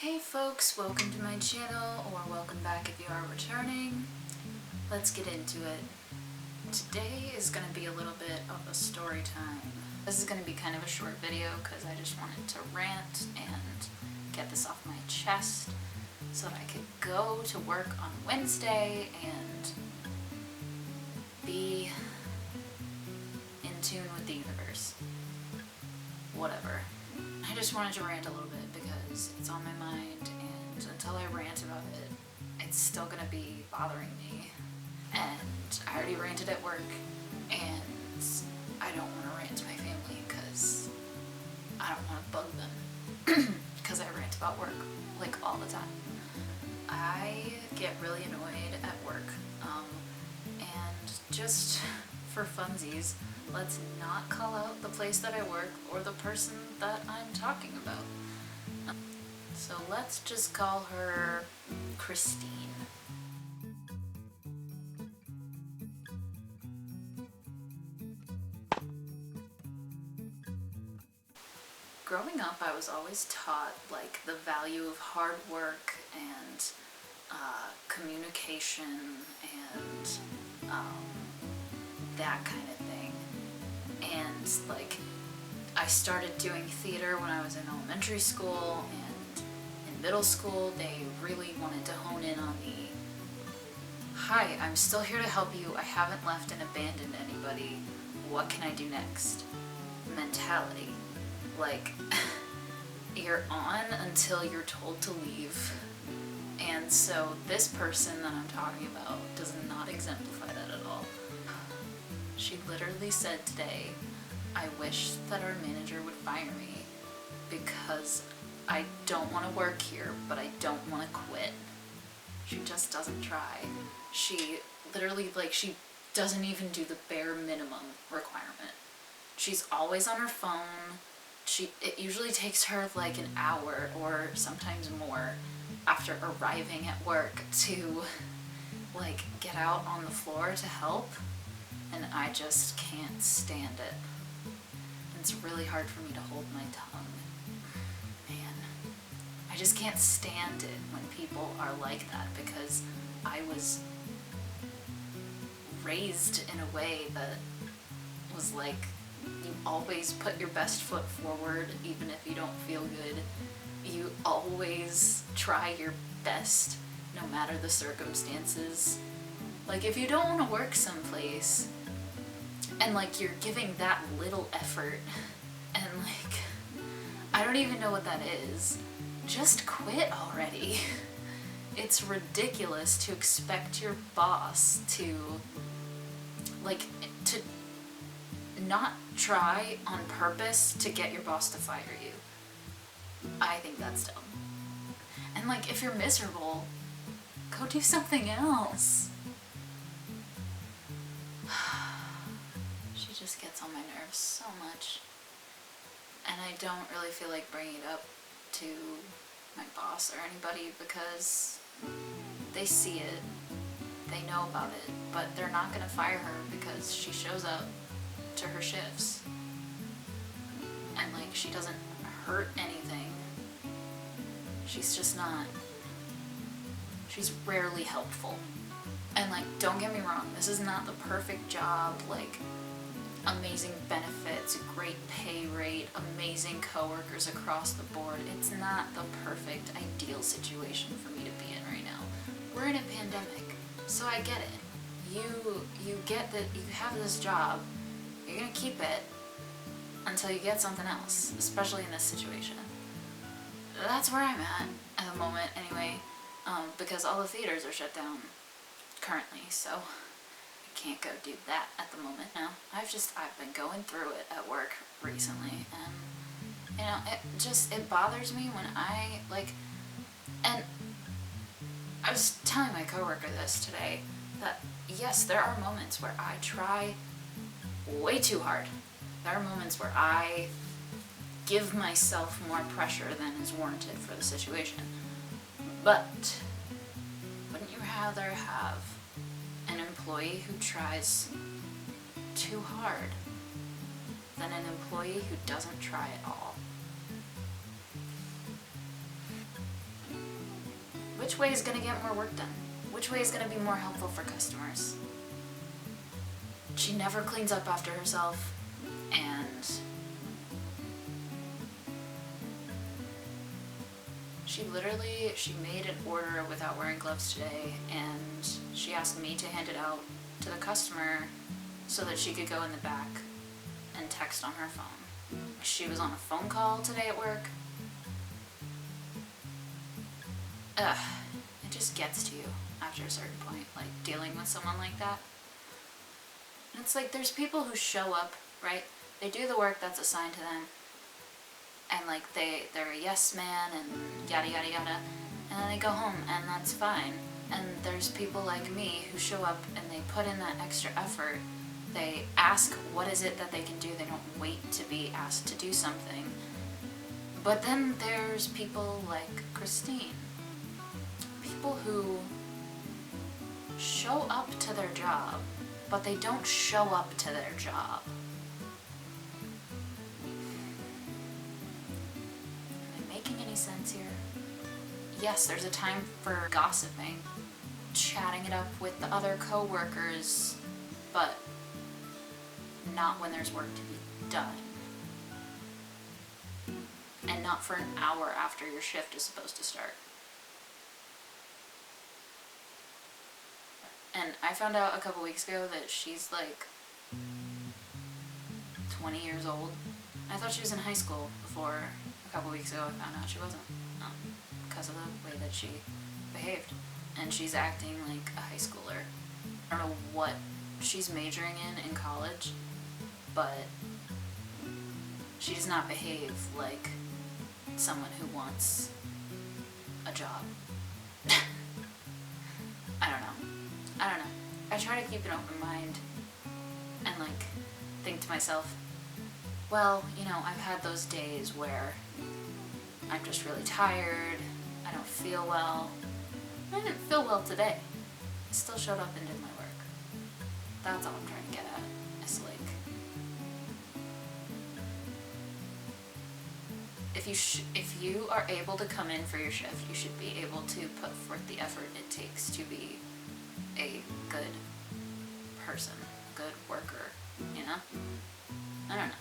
Hey folks, welcome to my channel, or welcome back if you are returning. Let's get into it. Today is going to be a little bit of a story time. This is going to be kind of a short video because I just wanted to rant and get this off my chest so that I could go to work on Wednesday and be in tune with the universe. Whatever. I just wanted to rant a little bit because it's on my mind, and until I rant about it, it's still gonna be bothering me. And I already ranted at work, and I don't want to rant to my family because I don't want to bug them because I rant about work like all the time. I get really annoyed at work, and just for funsies, let's not call out the place that I work or the person that I'm talking about. So let's just call her Christine. Growing up, I was always taught like the value of hard work and communication and that kind of thing. And like, I started doing theater when I was in elementary school, and in middle school they really wanted to hone in on the "Hi, I'm still here to help you, I haven't left and abandoned anybody, what can I do next?" mentality. Like, you're on until you're told to leave. And so this person that I'm talking about does not exemplify that at all. She literally said today, "I wish that our manager would fire me because I don't want to work here, but I don't want to quit." She just doesn't try. She literally, like, she doesn't even do the bare minimum requirement. She's always on her phone. It usually takes her like an hour or sometimes more after arriving at work to like get out on the floor to help. And I just can't stand it. It's really hard for me to hold my tongue. Man, I just can't stand it when people are like that, because I was raised in a way that was like, you always put your best foot forward even if you don't feel good. You always try your best no matter the circumstances. Like, if you don't want to work someplace and like you're giving that little effort and like, I don't even know what that is, just quit already. It's ridiculous to expect your boss to like to not try on purpose to get your boss to fire you. I think that's dumb. And like, if you're miserable, go do something else. She just gets on my nerves so much. And I don't really feel like bringing it up to my boss or anybody because they see it, they know about it, but they're not gonna fire her because she shows up to her shifts and like, she doesn't hurt anything. She's just not, she's rarely helpful. And like, don't get me wrong, this is not the perfect job, like amazing benefits, great pay rate, amazing coworkers across the board. It's not the perfect ideal situation for me to be in right now. We're in a pandemic, so I get it. You get that you have this job, you're gonna keep it until you get something else, especially in this situation. That's where I'm at the moment anyway, because all the theaters are shut down currently, so I can't go do that at the moment now. I've been going through it at work recently, and you know, it bothers me when I like, and I was telling my coworker this today, that yes, there are moments where I try way too hard. There are moments where I give myself more pressure than is warranted for the situation. But wouldn't you rather have an employee who tries too hard than an employee who doesn't try at all? Which way is going to get more work done? Which way is going to be more helpful for customers? She never cleans up after herself, and she made an order without wearing gloves today, and she asked me to hand it out to the customer so that she could go in the back and text on her phone. She was on a phone call today at work. Ugh, it just gets to you after a certain point, like dealing with someone like that. And it's like, there's people who show up, right? They do the work that's assigned to them, and like they're a yes man and yada yada yada, and then they go home, and that's fine. And there's people like me who show up and they put in that extra effort. They ask what is it that they can do. They don't wait to be asked to do something. But then there's people like Christine. People who show up to their job, but they don't show up to their job. Am I making any sense here? Yes, there's a time for gossiping, chatting it up with the other coworkers, but not when there's work to be done. And not for an hour after your shift is supposed to start. And I found out a couple weeks ago that she's like 20 years old. I thought she was in high school before a couple weeks ago I found out she wasn't. Because of the way that she behaved. And she's acting like a high schooler. I don't know what she's majoring in college, but she does not behave like someone who wants a job. I don't know. I try to keep an open mind and like think to myself, well, you know, I've had those days where I'm just really tired, I don't feel well. I didn't feel well today. I still showed up and did my work. That's all I'm trying to get at. It's like, if you are able to come in for your shift, you should be able to put forth the effort it takes to be a good person, a good worker, you know? I don't know.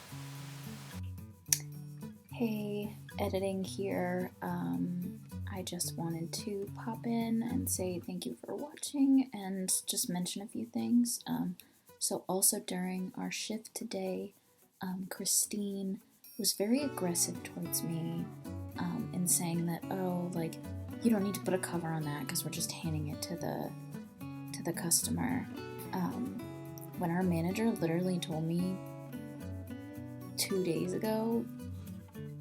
Hey, editing here. I just wanted to pop in and say thank you for watching and just mention a few things. So also during our shift today, Christine was very aggressive towards me in saying that, oh, like, you don't need to put a cover on that because we're just handing it to the customer. When our manager literally told me 2 days ago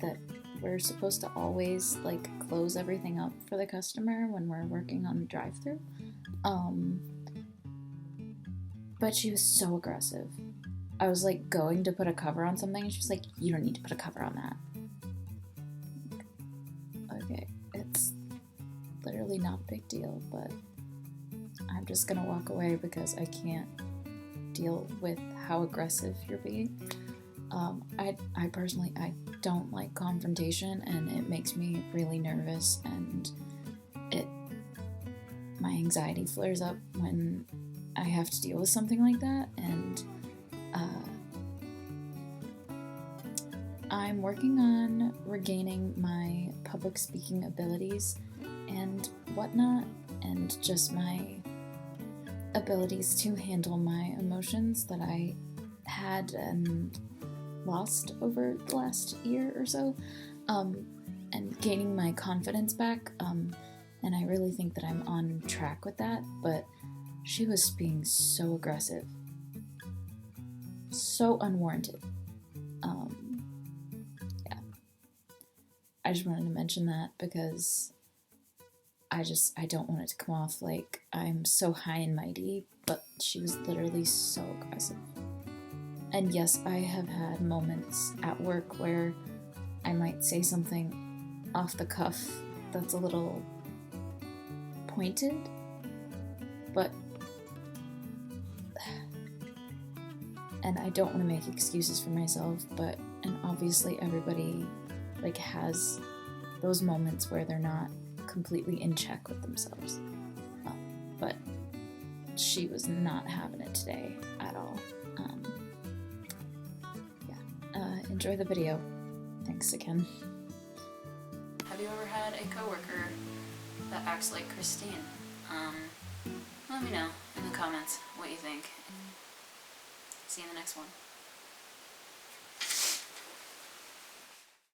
that we're supposed to always like close everything up for the customer when we're working on the drive-thru. But she was so aggressive. I was like going to put a cover on something and she was like, you don't need to put a cover on that. Okay, it's literally not a big deal, but I'm just gonna walk away because I can't deal with how aggressive you're being. I personally, I don't like confrontation, and it makes me really nervous, and my anxiety flares up when I have to deal with something like that, and I'm working on regaining my public speaking abilities and whatnot, and just my abilities to handle my emotions that I had and lost over the last year or so, and gaining my confidence back, and I really think that I'm on track with that, but she was being so aggressive, so unwarranted. Yeah, I just wanted to mention that because I don't want it to come off like I'm so high and mighty, but she was literally so aggressive. And yes, I have had moments at work where I might say something off the cuff that's a little pointed, but and I don't want to make excuses for myself, and obviously everybody like has those moments where they're not completely in check with themselves. But she was not having it today at all. Enjoy the video. Thanks again. Have you ever had a coworker that acts like Christine? Let me know in the comments what you think. See you in the next one.